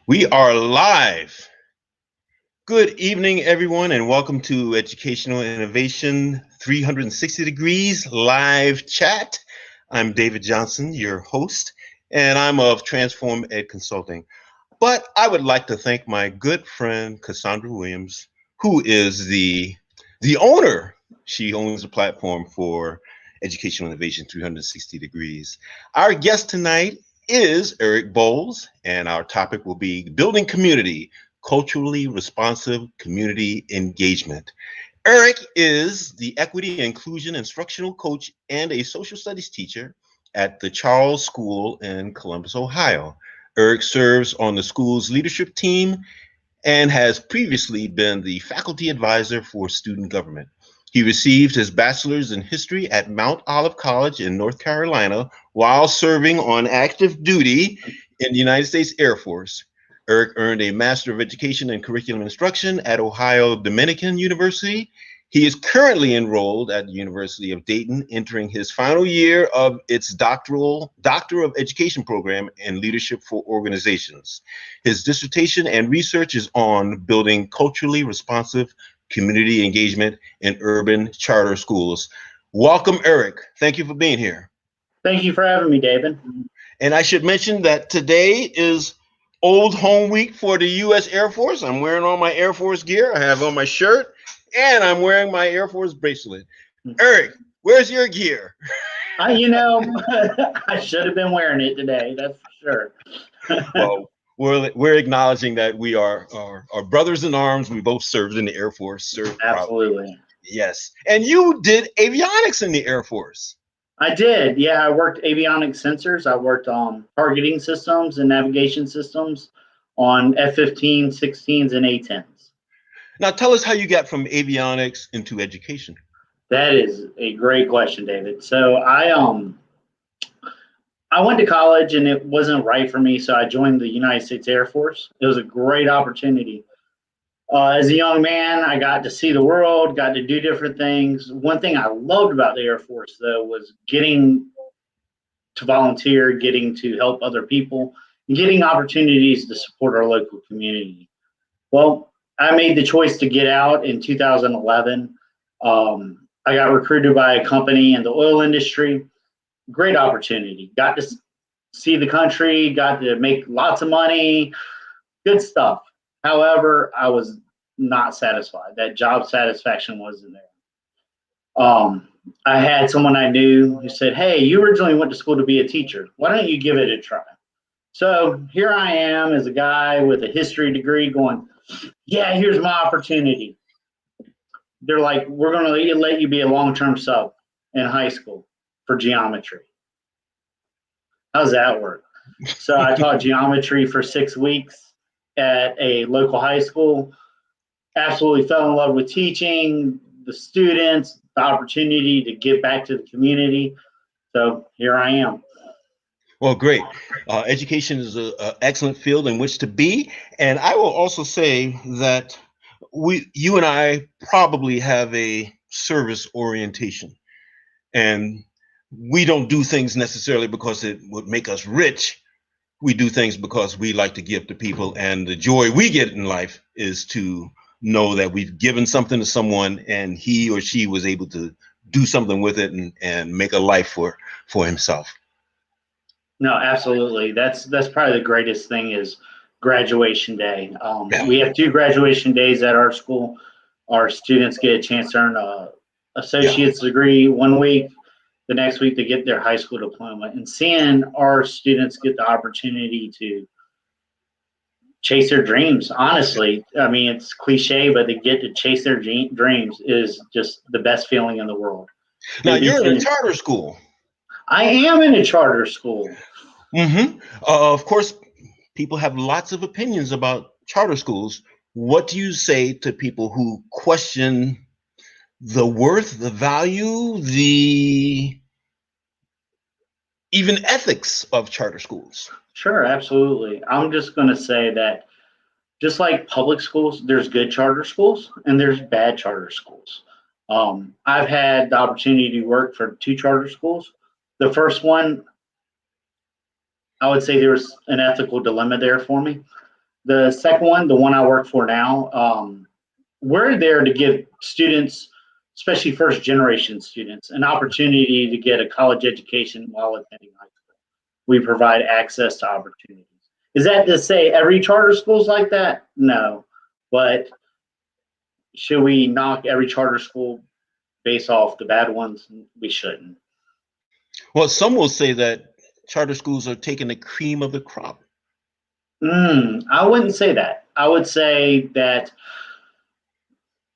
We are live. Good evening, everyone, and welcome to Educational Innovation 360 Degrees live chat. I'm David Johnson, your host, and I'm of Transform Ed Consulting. But I would like to thank my good friend, Cassandra Williams, who is the owner. She owns the platform for Educational Innovation 360 Degrees. Our guest tonight is Eric Bowles, and our topic will be building community, culturally responsive community engagement. Eric is the equity and inclusion instructional coach and a social studies teacher at the Charles School in Columbus, Ohio. Eric serves on the school's leadership team and has previously been the faculty advisor for student government. He received his bachelor's in history at Mount Olive College in North Carolina while serving on active duty in the United States Air Force. Eric earned a Master of Education in Curriculum Instruction at Ohio Dominican University. He is currently enrolled at the University of Dayton, entering his final year of its Doctor of Education program in Leadership for Organizations. His dissertation and research is on building culturally responsive community engagement in urban charter schools. Welcome, Eric. Thank you for being here. Thank you for having me, David. And I should mention that today is Old Home Week for the U.S. Air Force. I'm wearing all my Air Force gear. I have on my shirt, and I'm wearing my Air Force bracelet. Eric, where's your gear? I should have been wearing it today, that's for sure. Well, we're acknowledging that we are brothers in arms. We both served in the Air Force. Absolutely. Proudly. Yes. And you did avionics in the Air Force. I did. Yeah, I worked avionics sensors. I worked on targeting systems and navigation systems on F-15, 16s, and A-10s. Now tell us how you got from avionics into education. That is a great question, David. So I went to college and it wasn't right for me, so I joined the United States Air Force. It was a great opportunity. As a young man, I got to see the world, got to do different things. One thing I loved about the Air Force, though, was getting to volunteer, getting to help other people, and getting opportunities to support our local community. Well, I made the choice to get out in 2011. I got recruited by a company in the oil industry. Great opportunity. Got to see the country, got to make lots of money, good stuff. However, I was not satisfied. That job satisfaction wasn't there. I had someone I knew who said, "Hey, you originally went to school to be a teacher. Why don't you give it a try?" So here I am as a guy with a history degree going, "Yeah, here's my opportunity." They're like, "We're going to let you be a long-term sub in high school for geometry." How's that work? So I taught geometry for 6 weeks at a local high school. Absolutely fell in love with teaching, the students, the opportunity to give back to the community. So here I am. Well, great. Education is an excellent field in which to be. And I will also say that you and I probably have a service orientation. And we don't do things necessarily because it would make us rich. We do things because we like to give to people, and the joy we get in life is to know that we've given something to someone and he or she was able to do something with it and make a life for himself. No, absolutely. That's probably the greatest thing is graduation day. We have 2 graduation days at our school. Our students get a chance to earn a associate's degree 1 week. The next week they get their high school diploma, and seeing our students get the opportunity to chase their dreams. Honestly, I mean, it's cliche, but they get to chase their dreams is just the best feeling in the world. Now you're in a charter school. I am in a charter school. Mm-hmm. Of course, people have lots of opinions about charter schools. What do you say to people who question the worth, the value, the even ethics of charter schools? Sure, absolutely. I'm just going to say that just like public schools, there's good charter schools and there's bad charter schools. I've had the opportunity to work for 2 charter schools. The first one, I would say there was an ethical dilemma there for me. The second one, the one I work for now, we're there to give students, especially first generation students, an opportunity to get a college education while attending high school. We provide access to opportunities. Is that to say every charter school's like that? No. But should we knock every charter school based off the bad ones? We shouldn't. Well, some will say that charter schools are taking the cream of the crop. I wouldn't say that. I would say that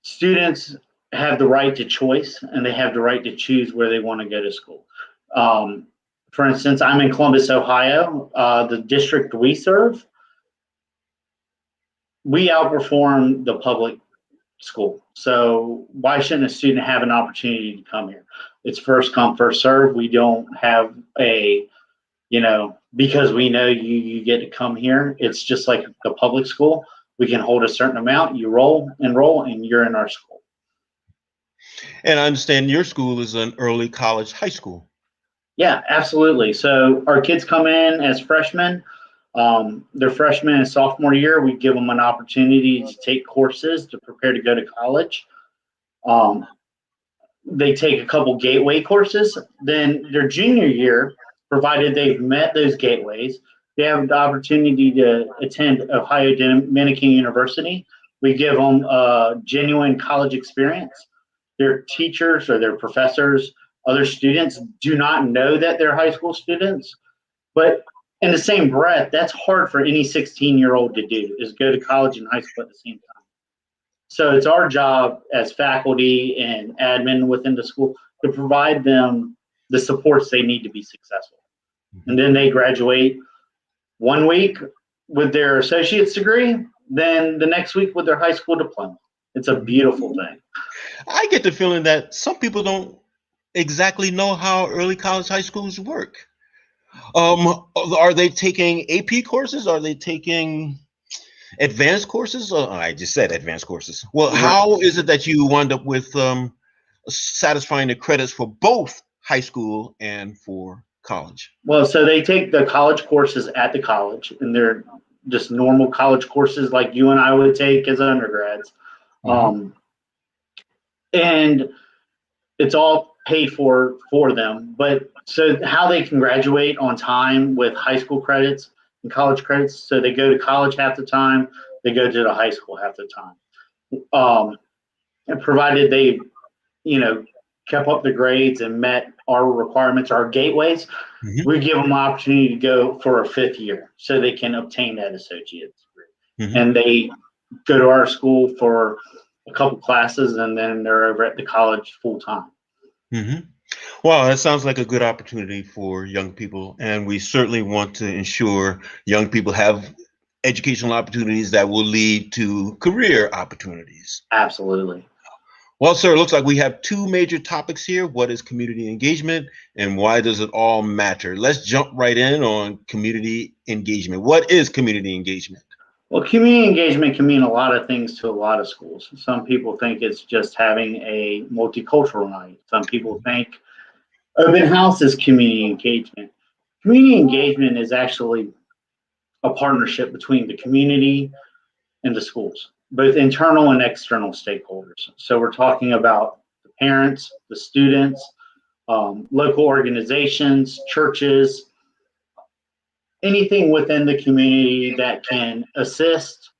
students have the right to choice and they have the right to choose where they want to go to school. For instance, I'm in Columbus, Ohio. The district we serve, we outperform the public school. So why shouldn't a student have an opportunity to come here? It's first come, first serve. We don't have a, because we know you get to come here. It's just like the public school. We can hold a certain amount, you enroll, and you're in our school. And I understand your school is an early college high school. Yeah, absolutely. So our kids come in as freshmen. Their freshman and sophomore year, we give them an opportunity to take courses to prepare to go to college. They take a couple gateway courses. Then their junior year, provided they've met those gateways, they have the opportunity to attend Ohio Dominican University. We give them a genuine college experience. Their teachers or their professors, other students do not know that they're high school students. But in the same breath, that's hard for any 16-year-old to do, is go to college and high school at the same time. So it's our job as faculty and admin within the school to provide them the supports they need to be successful. And then they graduate one week with their associate's degree, then the next week with their high school diploma. It's a beautiful thing. I get the feeling that some people don't exactly know how early college high schools work. Are they taking AP courses? Are they taking advanced courses? I just said advanced courses. Well, how is it that you wind up with satisfying the credits for both high school and for college? Well, so they take the college courses at the college, and they're just normal college courses like you and I would take as undergrads. And it's all paid for them. But so how they can graduate on time with high school credits and college credits, so they go to college half the time, they go to the high school half the time. And provided they, kept up the grades and met our requirements, our gateways, we give them an opportunity to go for a 5th year so they can obtain that associate's degree. And they go to our school for a couple classes, and then they're over at the college full time. Well, that sounds like a good opportunity for young people, and we certainly want to ensure young people have educational opportunities that will lead to career opportunities. Absolutely. Well, sir, it looks like we have 2 major topics here. What is community engagement, and why does it all matter? Let's jump right in on community engagement. What is community engagement? Well, community engagement can mean a lot of things to a lot of schools. Some people think it's just having a multicultural night. Some people think open house is community engagement. Community engagement is actually a partnership between the community and the schools, both internal and external stakeholders. So we're talking about the parents, the students, local organizations, churches, anything within the community that can assist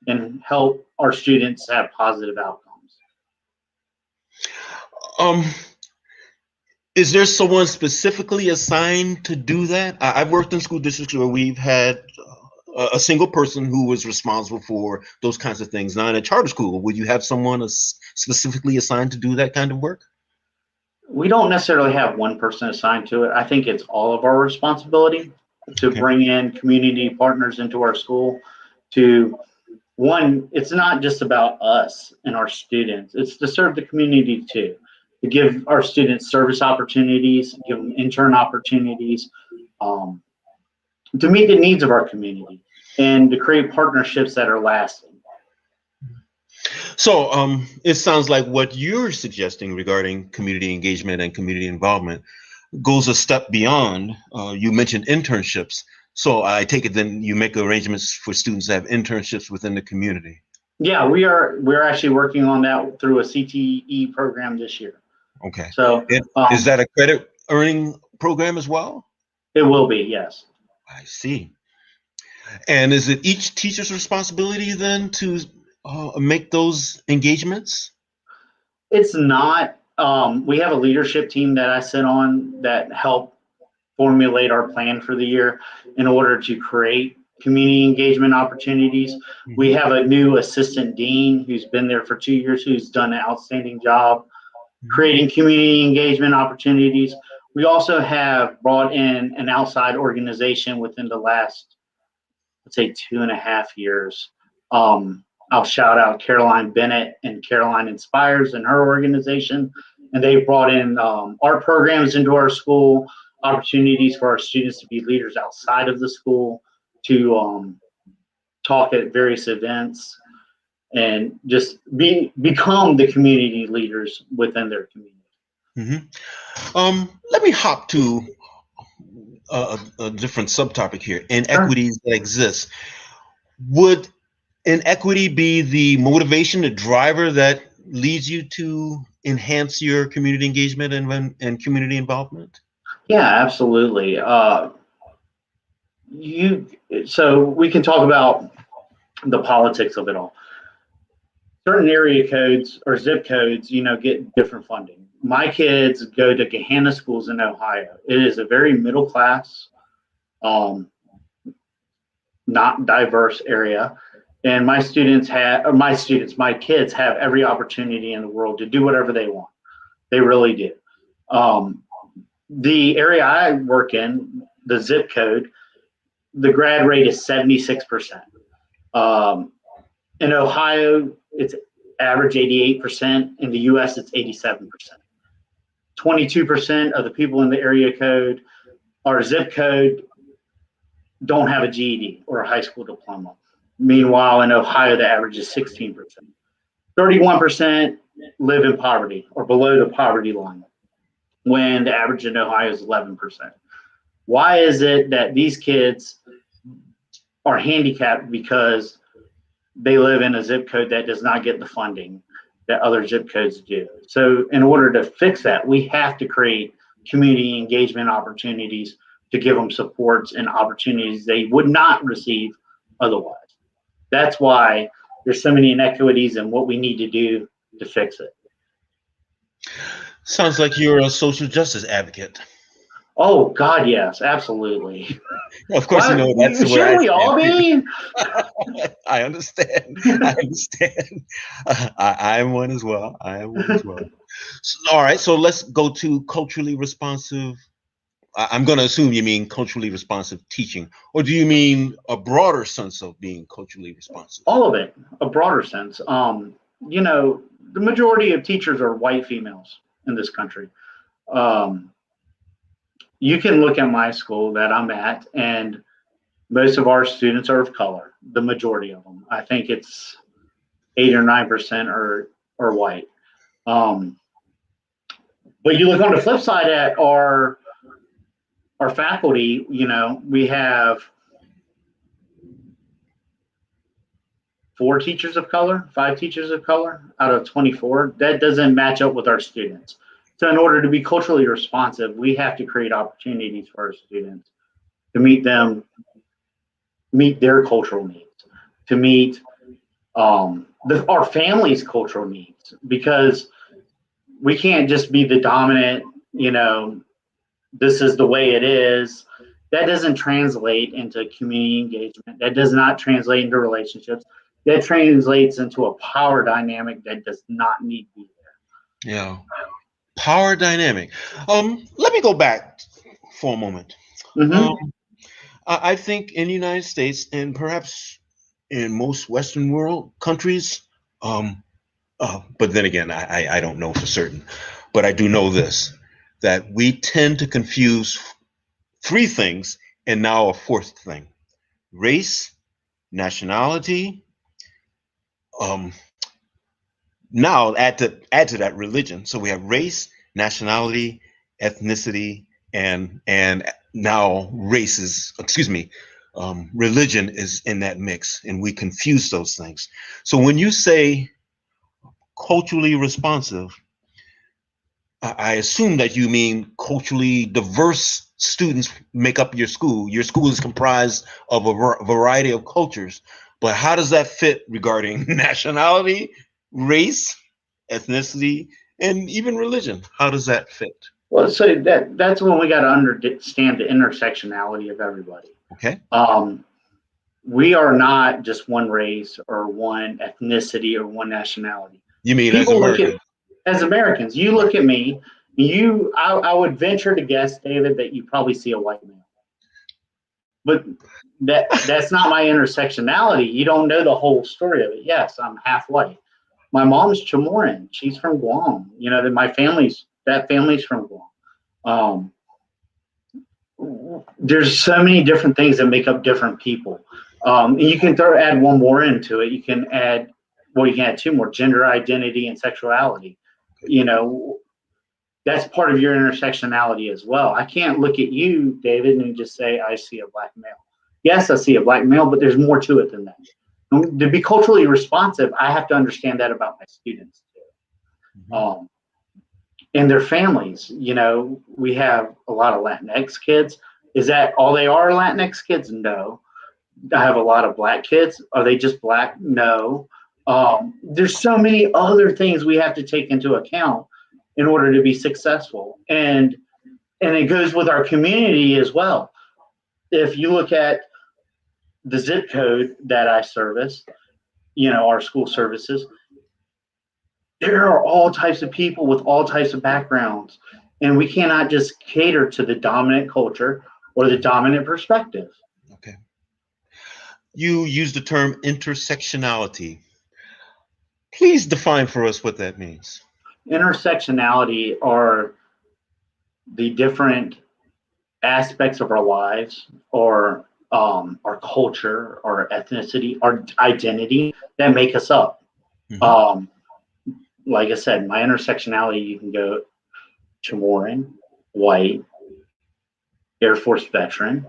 and help our students have positive outcomes. Is there someone specifically assigned to do that? I've worked in school districts where we've had a single person who was responsible for those kinds of things. Now, in a charter school, would you have someone specifically assigned to do that kind of work? We don't necessarily have one person assigned to it. I think it's all of our responsibility to bring in community partners into our school. It's not just about us and our students. It's to serve the community too, to give our students service opportunities, give them intern opportunities, to meet the needs of our community and to create partnerships that are lasting. So it sounds like what you're suggesting regarding community engagement and community involvement goes a step beyond. You mentioned internships. So I take it then you make arrangements for students to have internships within the community. Yeah, we're actually working on that through a CTE program this year. Okay. So is that a credit earning program as well? It will be, yes. I see. And is it each teacher's responsibility then to make those engagements? It's not. We have a leadership team that I sit on that help formulate our plan for the year in order to create community engagement opportunities. Mm-hmm. We have a new assistant dean who's been there for 2 years, who's done an outstanding job creating community engagement opportunities. We also have brought in an outside organization within the last, let's say, 2.5 years. I'll shout out Caroline Bennett and Caroline Inspires and her organization. And they've brought in art programs into our school, opportunities for our students to be leaders outside of the school, to talk at various events, and just become the community leaders within their community. Mm-hmm. Let me hop to a different subtopic here. Inequities that exist. Would inequity be the motivation, the driver that leads you to enhance your community engagement and community involvement? Yeah, absolutely. So we can talk about the politics of it all. Certain area codes or zip codes, get different funding. My kids go to Gahanna schools in Ohio. It is a very middle class, not diverse area. And my kids have every opportunity in the world to do whatever they want. They really do. The area I work in, the zip code, the grad rate is 76%. In Ohio, it's average 88%. In the US, it's 87%. 22% of the people in the area code or zip code don't have a GED or a high school diploma. Meanwhile, in Ohio, the average is 16%. 31% live in poverty or below the poverty line, when the average in Ohio is 11%. Why is it that these kids are handicapped? Because they live in a zip code that does not get the funding that other zip codes do. So in order to fix that, we have to create community engagement opportunities to give them supports and opportunities they would not receive otherwise. That's why there's so many inequities and what we need to do to fix it. Sounds like you're a social justice advocate. Oh God, yes, absolutely. Of course, that's the way. Shouldn't we all be? I understand. I understand. I am one as well. So, all right, so let's go to culturally responsive. I'm going to assume you mean culturally responsive teaching, or do you mean a broader sense of being culturally responsive? All of it, a broader sense. The majority of teachers are white females in this country. You can look at my school that I'm at, and most of our students are of color. The majority of them, I think it's 8 or 9% are white. But you look on the flip side at our faculty. We have 4 teachers of color, 5 teachers of color out of 24. That doesn't match up with our students. So in order to be culturally responsive, we have to create opportunities for our students to meet their cultural needs, to meet our family's cultural needs, because we can't just be the dominant, this is the way it is. That doesn't translate into community engagement. That does not translate into relationships. That translates into a power dynamic that does not need to be there. Yeah. Power dynamic. Let me go back for a moment. Mm-hmm. I think in the United States, and perhaps in most Western world countries, but then again, I don't know for certain, but I do know this, that we tend to confuse 3 things and now a 4th thing: race, nationality. Now add to that religion. So we have race, nationality, ethnicity, and now religion is in that mix, and we confuse those things. So when you say culturally responsive, I assume that you mean culturally diverse students make up your school. Your school is comprised of a variety of cultures, but how does that fit regarding nationality, race, ethnicity, and even religion? How does that fit? Well, so that's when we got to understand the intersectionality of everybody. Okay. We are not just one race or one ethnicity or one nationality. You mean People as Americans? As Americans, you look at me, I would venture to guess, David, that you probably see a white male. But that's not my intersectionality. You don't know the whole story of it. Yes, I'm half white. My mom's Chamorro. She's from Guam. You know, that family's from Guam. There's so many different things that make up different people. And you can add one more into it. You can add two more: gender identity and sexuality. You know, that's part of your intersectionality as well. I can't look at you, David, and just say, I see a black male. Yes, I see a black male, but there's more to it than that. To be culturally responsive, I have to understand that about my students too. And their families. You know, we have a lot of Latinx kids. Is that all they are, Latinx kids? No. I have a lot of black kids. Are they just black? No. There's so many other things we have to take into account in order to be successful. And it goes with our community as well. If you look at the zip code that I service, you know, our school services, there are all types of people with all types of backgrounds. And we cannot just cater to the dominant culture or the dominant perspective. Okay. You used the term intersectionality. Please define for us what that means. Intersectionality are the different aspects of our lives, or our culture, our ethnicity, our identity that make us up. Mm-hmm. Like I said, my intersectionality, you can go Chamorro, white, Air Force veteran,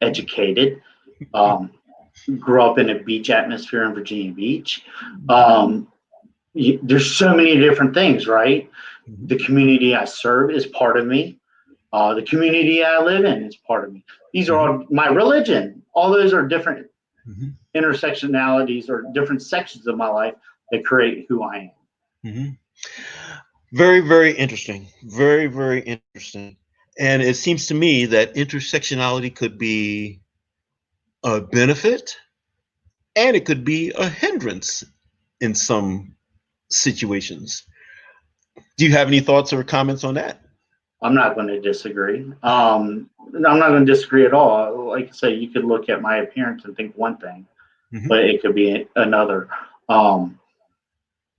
educated, grew up in a beach atmosphere in Virginia Beach. There's so many different things, right? The community I serve is part of me. The community I live in is part of me. These are all my religion. All those are different intersectionalities or different sections of my life that create who I am. Very, very interesting. Very, very interesting. And it seems to me that intersectionality could be a benefit and it could be a hindrance in some situations. Do you have any thoughts or comments on that? I'm not going to disagree. I'm not going to disagree at all. Like I say, you could look at my appearance and think one thing, but it could be another.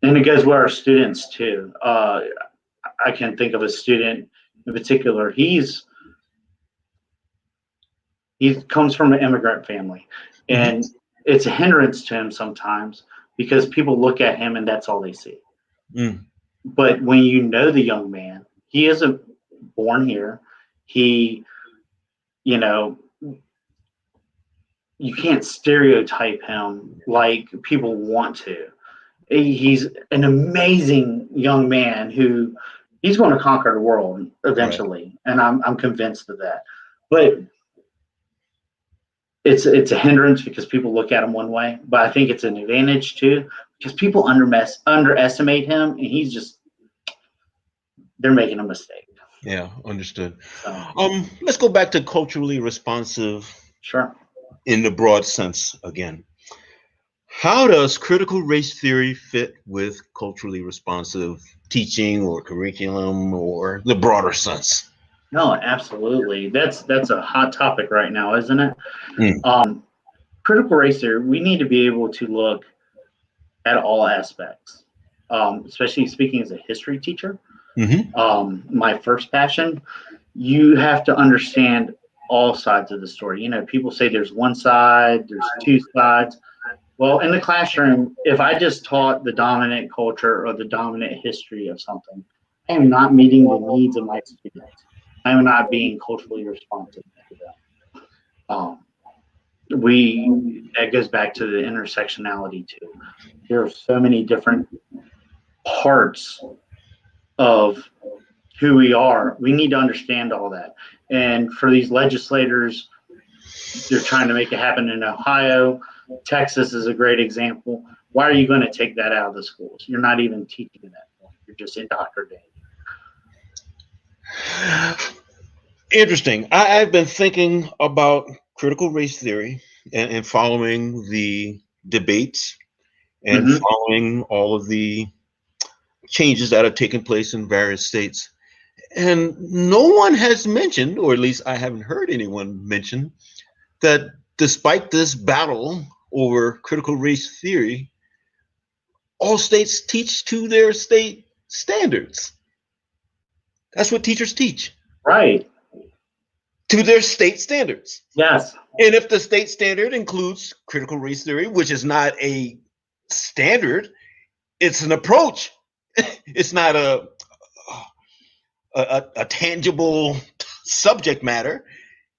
And it goes with our students too. I can think of a student in particular. He comes from an immigrant family, and it's a hindrance to him sometimes because people look at him and that's all they see. But when you know the young man, he isn't born here. He, you know, you can't stereotype him like people want to. He's an amazing young man who he's going to conquer the world eventually, right. And I'm convinced of that. But it's a hindrance because people look at him one way, but I think it's an advantage too because people underestimate him, and they're making a mistake. Yeah, understood. Let's go back to culturally responsive. Sure. In the broad sense again. How does critical race theory fit with culturally responsive teaching or curriculum or the broader sense? No, absolutely. That's a hot topic right now, isn't it? Critical race theory, we need to be able to look at all aspects, especially speaking as a history teacher. My first passion, you have to understand all sides of the story. You know, people say there's one side, there's two sides. Well, in the classroom, if I just taught the dominant culture or the dominant history of something, I am not meeting the needs of my students. I'm not being culturally responsive to them. That goes back to the intersectionality too. There are so many different parts of who we are. We need to understand all that. And for these legislators, they're trying to make it happen in Ohio. Texas is a great example. Why are you going to take that out of the schools? You're not even teaching that. You're just indoctrinating. Interesting. I've been thinking about critical race theory and following the debates and following all of the changes that have taken place in various states. And no one has mentioned, or at least I haven't heard anyone mention, that despite this battle over critical race theory, all states teach to their state standards. That's what teachers teach. Right. To their state standards. Yes. And if the state standard includes critical race theory, which is not a standard, it's an approach. It's not a tangible subject matter.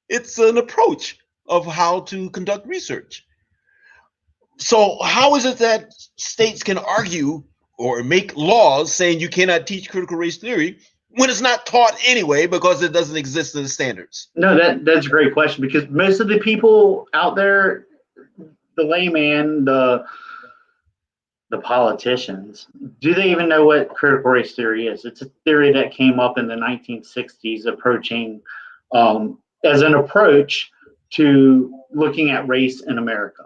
It's an approach of how to conduct research. So how is it that states can argue or make laws saying you cannot teach critical race theory when it's not taught anyway because it doesn't exist in the standards? No, that's a great question, because most of the people out there, the layman, the politicians, do they even know what critical race theory is? It's a theory that came up in the 1960s, approaching as an approach to looking at race in America.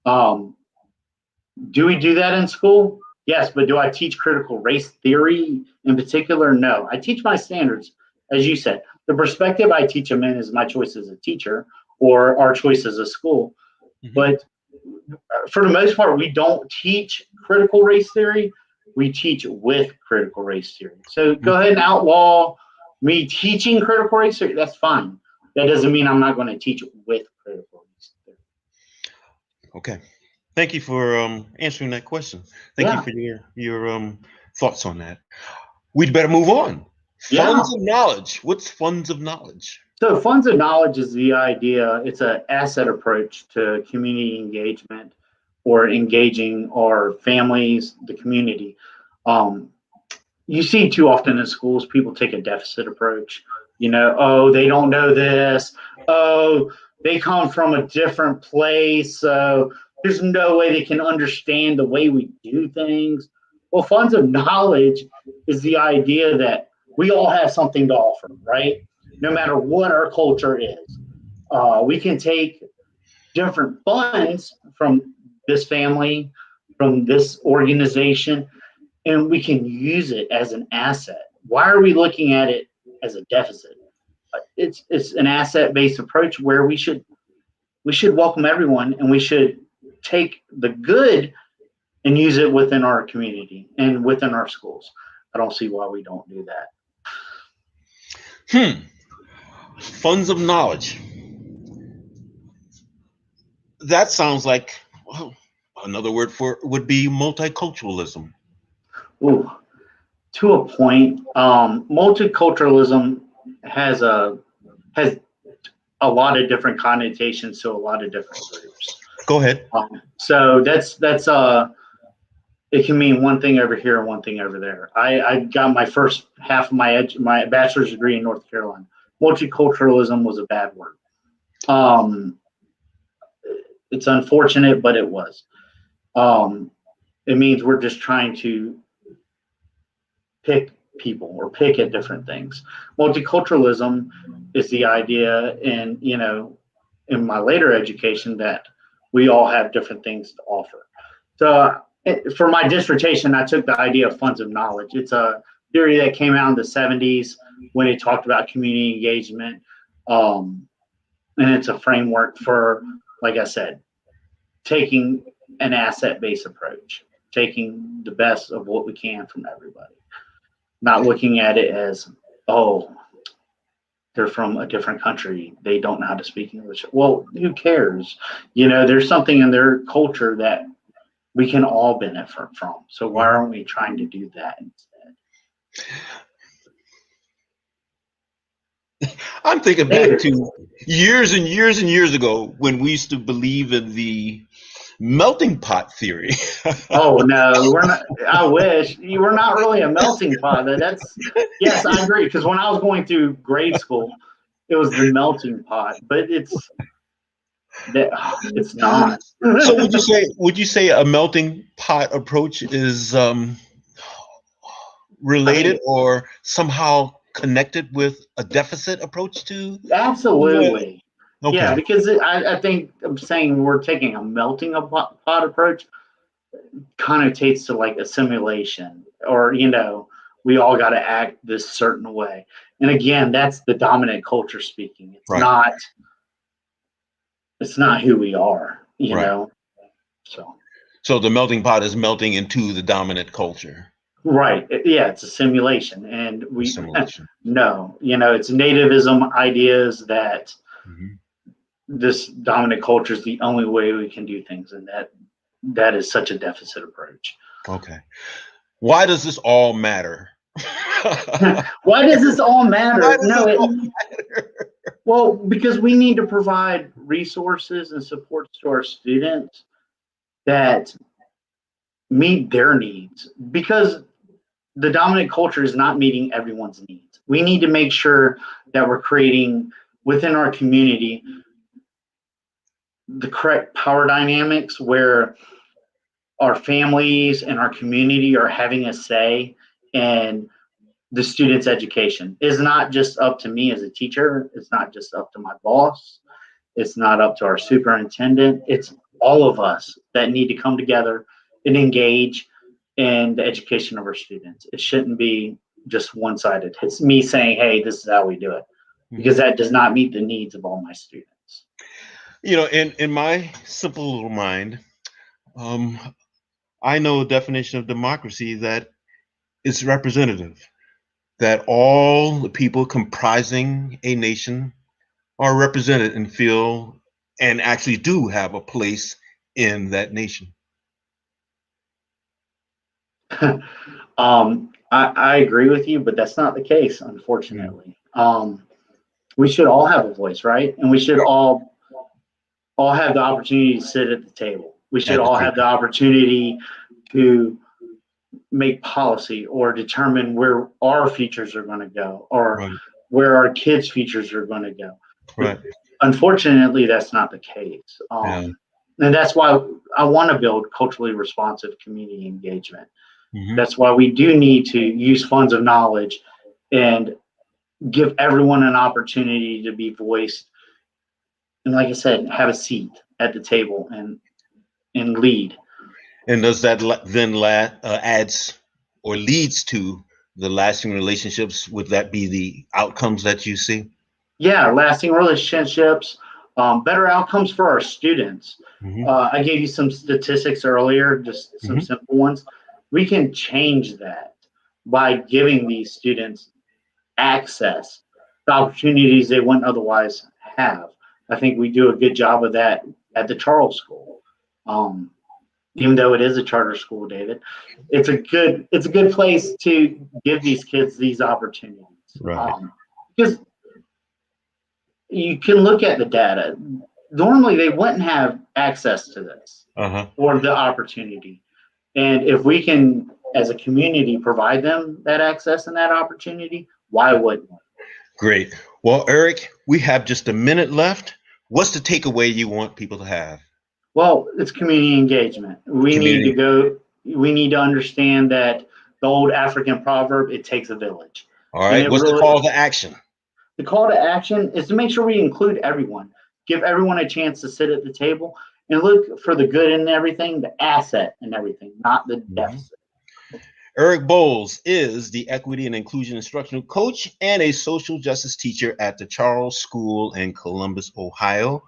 Do we do that in school? Yes, but do I teach critical race theory in particular? No. I teach my standards, as you said. The perspective I teach them in is my choice as a teacher or our choice as a school. But for the most part, we don't teach critical race theory. We teach with critical race theory. So go ahead and outlaw me teaching critical race theory. That's fine. That doesn't mean I'm not going to teach with critical race theory. Okay. Thank you for answering that question. Thank you for your thoughts on that. We'd better move on. Funds of knowledge. What's funds of knowledge? So funds of knowledge is the idea. It's an asset approach to community engagement or engaging our families, the community. You see too often in schools, people take a deficit approach. You know, oh, they don't know this. Oh, they come from a different place. So there's no way they can understand the way we do things. Well, funds of knowledge is the idea that we all have something to offer, right? No matter what our culture is. We can take different funds from this family, from this organization, and we can use it as an asset. Why are we looking at it as a deficit? It's an asset-based approach where we should welcome everyone, and we should take the good and use it within our community and within our schools. I don't see why we don't do that. Funds of knowledge. That sounds like, well, another word for it would be multiculturalism. Ooh, to a point. Multiculturalism has a lot of different connotations to a lot of different groups. Go ahead. So that's it can mean one thing over here and one thing over there. I got my first half of my bachelor's degree in North Carolina. Multiculturalism was a bad word. It's unfortunate, but it was. It means we're just trying to pick people or pick at different things. Multiculturalism is the idea, in in my later education, that we all have different things to offer. So for my dissertation, I took the idea of funds of knowledge. It's a theory that came out in the 70s when it talked about community engagement. And it's a framework for, like I said, taking an asset-based approach, taking the best of what we can from everybody, not looking at it as, oh, they're from a different country, they don't know how to speak English. Well, who cares? There's something in their culture that we can all benefit from. So why aren't we trying to do that instead? I'm thinking back David. to years and years and years ago when we used to believe in the melting pot theory. Oh no, we're not. I wish you were not really a melting pot. That's yes, I agree. Because when I was going through grade school, it was the melting pot, but it's that it's not. So would you say a melting pot approach is I related mean, or somehow connected with a deficit approach to? absolutely. Yeah, Okay, because I think I'm saying we're taking a melting pot approach connotates to like assimilation or we all got to act this certain way, and again that's the dominant culture speaking. it's right, not it's not who we are, right. so So the melting pot is melting into the dominant culture. right. Yeah, it's a simulation, and we Assimilation. no, it's nativism ideas that Hmm. this dominant culture is the only way we can do things, and that is such a deficit approach. Okay. Why does this all matter? Why does this all Why matter? does No, this all matter? well, because we need to provide resources and supports to our students that meet their needs, because the dominant culture is not meeting everyone's needs. We need to make sure that we're creating within our community the correct power dynamics where our families and our community are having a say in the student's education. It's not just up to me as a teacher, it's not just up to my boss, it's not up to our superintendent. It's all of us that need to come together and engage in the education of our students. It shouldn't be just one-sided. It's me saying, hey, this is how we do it, because that does not meet the needs of all my students. In my simple little mind, um, I know a definition of democracy that is representative, that all the people comprising a nation are represented and feel and actually do have a place in that nation. I agree with you, but that's not the case, Mm. unfortunately. We should all have a voice, right? And we should all have the opportunity to sit at the table. We should At the all have the table. opportunity to make policy or determine where our futures are going to go, or Right, where our kids' futures are going to go. But right. unfortunately, that's not the case. Yeah. And that's why I want to build culturally responsive community engagement. Hmm. That's why we do need to use funds of knowledge and give everyone an opportunity to be voiced. And like I said, have a seat at the table and lead. And does that then adds or leads to the lasting relationships? Would that be the outcomes that you see? Yeah, lasting relationships, better outcomes for our students. Hmm. I gave you some statistics earlier, just some Hmm. simple ones. We can change that by giving these students access to opportunities they wouldn't otherwise have. I think we do a good job of that at the Charles School. Um, Even though it is a charter school, David, it's a good place to give these kids these opportunities. Right. Because you can look at the data. Normally, they wouldn't have access to this Uh-huh. or the opportunity. And if we can, as a community, provide them that access and that opportunity, why wouldn't we? Great. Well, Eric, we have just a minute left. What's the takeaway you want people to have? Well, it's community engagement. We need to Community. go, we need to understand that the old African proverb, it takes a village. All And right. it What's the really, call to action? the call to action is to make sure we include everyone, give everyone a chance to sit at the table and look for the good in everything, the asset in everything, not the Mhm. deficit. Eric Bowles is the Equity and Inclusion Instructional Coach and a social justice teacher at the Charles School in Columbus, Ohio.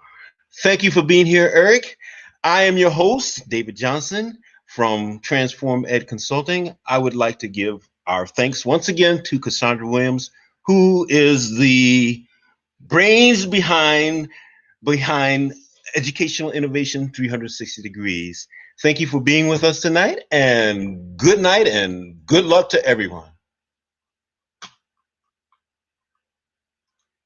Thank you for being here, Eric. I am your host, David Johnson from Transform Ed Consulting. I would like to give our thanks once again to Cassandra Williams, who is the brains behind Educational Innovation 360 Degrees. Thank you for being with us tonight, and good night and good luck to everyone.